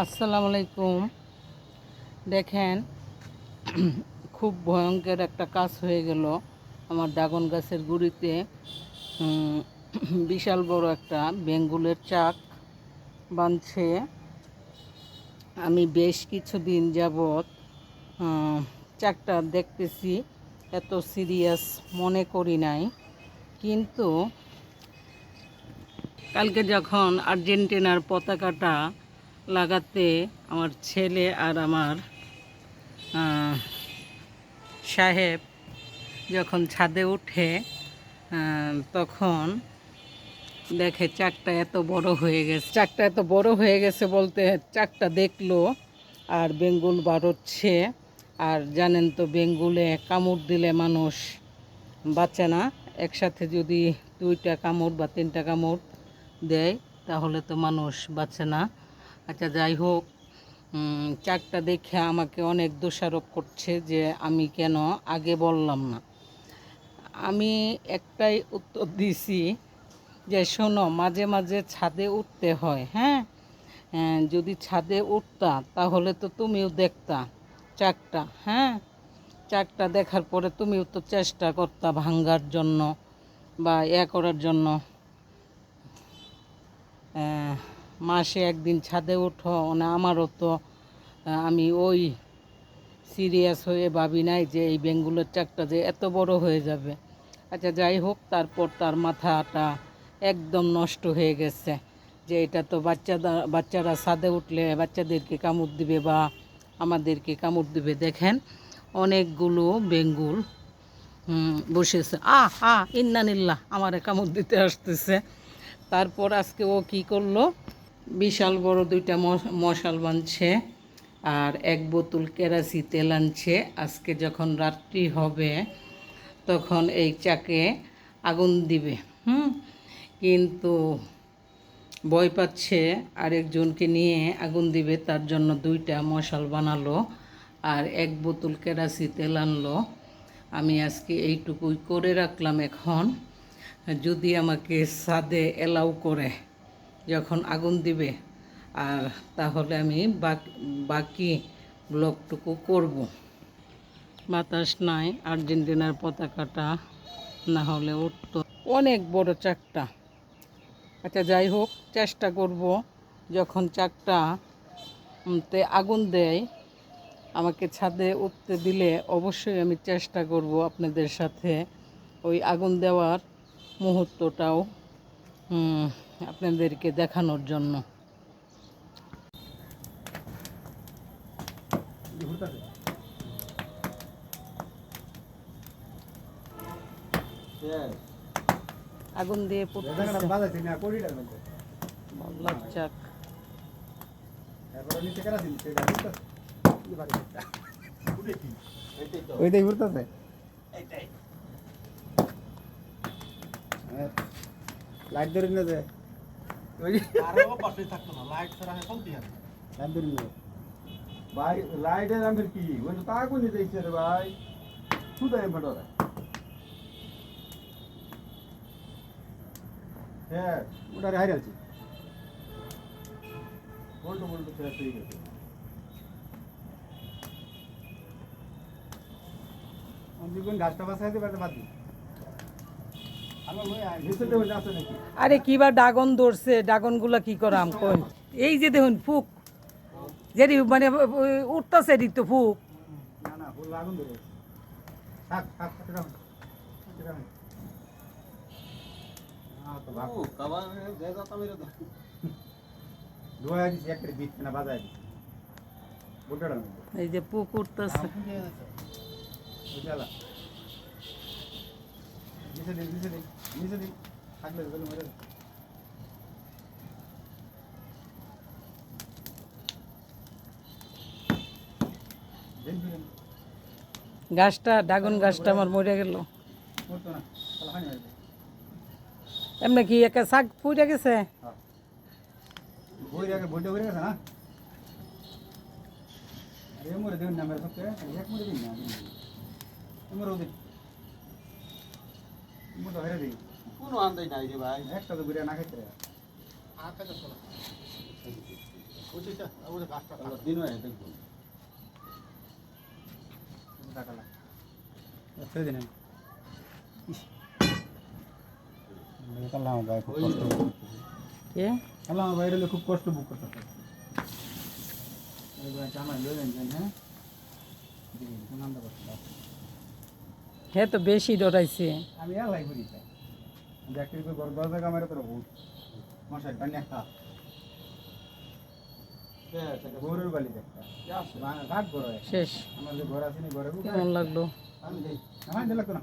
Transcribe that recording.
আসসালামু আলাইকুম। দেখেন, খুব ভয়ঙ্কর একটা কাজ হয়ে গেল আমার ড্রাগন গাছের গুঁড়িতে। উম, বিশাল বড় একটা বেঙ্গুলের চাক বাঁধছে। আমি বেশ কিছুদিন যাবৎ চাকটা দেখতেছি, এত সিরিয়াস মনে করি নাই, কিন্তু কালকে যখন আর্জেন্টিনার পতাকাটা লাগাতে আমার ছেলে আর আমার সাহেব যখন ছাদে উঠে, তখন দেখে চাকটা এত বড় হয়ে গেছে। চাকটা এত বড় হয়ে গেছে বলতে, চাকটা দেখলো আর বেঙ্গুল বাড়ছে। আর জানেন তো, বেঙ্গুলে কামড় দিলে মানুষ বাঁচে না। একসাথে যদি 2টা কামড় বা 3টা কামড় দেয় তাহলে তো মানুষ বাঁচে না। আচ্ছা, যাই হোক, চাকটা দেখে আমাকে অনেক দোষারোপ করছে যে আমি কেন আগে বললাম না। আমি একটাই উত্তর দিছি যে শোনো, মাঝে মাঝে ছাদে উঠতে হয়। হ্যাঁ, যদি ছাদে উঠতা তাহলে তো তুমিও দেখতা চাকটা। হ্যাঁ, চাকটা দেখার পরে তুমিও তো চেষ্টা করতা ভাঙ্গার জন্য বা করার জন্য। মাসে একদিন ছাদে উঠো না, আমারও তো আমি ওই সিরিয়াস হয়ে ভাবি নাই যে এই বেঙ্গুলের চাকটা যে এত বড় হয়ে যাবে। আচ্ছা, যাই হোক, তারপর তার মাথাটা একদম নষ্ট হয়ে গেছে যে এটা তো বাচ্চারা ছাদে উঠলে বাচ্চাদেরকে কামড় দিবে বা আমাদেরকে কামড় দিবে। দেখেন, অনেকগুলো বেঙ্গুল বসেছে। ইন্নানিল্লাহ, আমারে কামড় দিতে আসতেছে। তারপর আজকে ও কি করলো, বিশাল বড় 2টা মশাল বাঁধছে আর 1 বোতল কেরাসি তেল আনছে। আজকে যখন রাত্রি হবে তখন এই চাকে আগুন দিবে। কিন্তু ভয় পাচ্ছে আরেকজনকে নিয়ে আগুন দিবে, তার জন্য 2টা মশাল বানালো আর 1 বোতল কেরাসি তেল আনলো। আমি আজকে এইটুকুই করে রাখলাম। এখন যদি আমাকে ছাদে এলাও করে যখন আগুন দিবে, আর তাহলে আমি বাকি ব্লগটুকু করব। বাতাস নাই, আর্জেন্টিনার পতাকাটা না হলে উঠতো। অনেক বড় চাকটা। আচ্ছা, যাই হোক, চেষ্টা করব যখন চাকটা তে আগুন দেয় আমাকে ছাদে উঠতে দিলে অবশ্যই আমি চেষ্টা করব আপনাদের সাথে ওই আগুন দেওয়ার মুহূর্তটাও আপনাদেরকে দেখানোর জন্য। আগুন দিয়ে পড়তেছে মল্লার চাক। ওইটাই ঘুরতেছে। লাইট ধরে নিয়ে যায়, লাইট ধরে নিয়ে ভাই। লাইটের আমি কি ওই তো তা কোন দিতে ইচ্ছে রে ভাই, শুধু আমি ফটো রে। হ্যাঁ, ওটা হারিয়ে আছে, বলতো বলতো ফেরা হয়ে গেছে। আমি কোন গাছটা বাসাইতে পারতে বাদ দিই। আরে কিবা ড্রাগন ধরছে, ড্রাগনগুলা কি করাম কোন? এই যে দেখুন ফুক, যেটি মানে উঠতেছে এদিক তো ফুক। না না, ফুল আগুন ধরে থাক থাক থাক। এই যে পুক উঠতেছে। গাছটা, ড্রাগন গাছটা আমার মরে গেল। এমনি কি একটা শাক পুড়ে গেছে? কোনো আন্দাজ নাই রে ভাই, একটা তো ঘুরে না খাইতে। দিন হয় দেখবো কে বাইরে খুব কষ্ট বুক করতে জামাই লইলেন হ্যাঁ হ্যাঁ তো বেশি ডরাইছে আমি এলাই করি দেখতে দরজা কামারে তোর বহুত মশাই বান্যা খা গরুর বালি দেখটা ঘাট ঘর শেষ আমার যে ঘর আছে নি ঘরে কেমন লাগলো আমি যাই আমার লাগতো না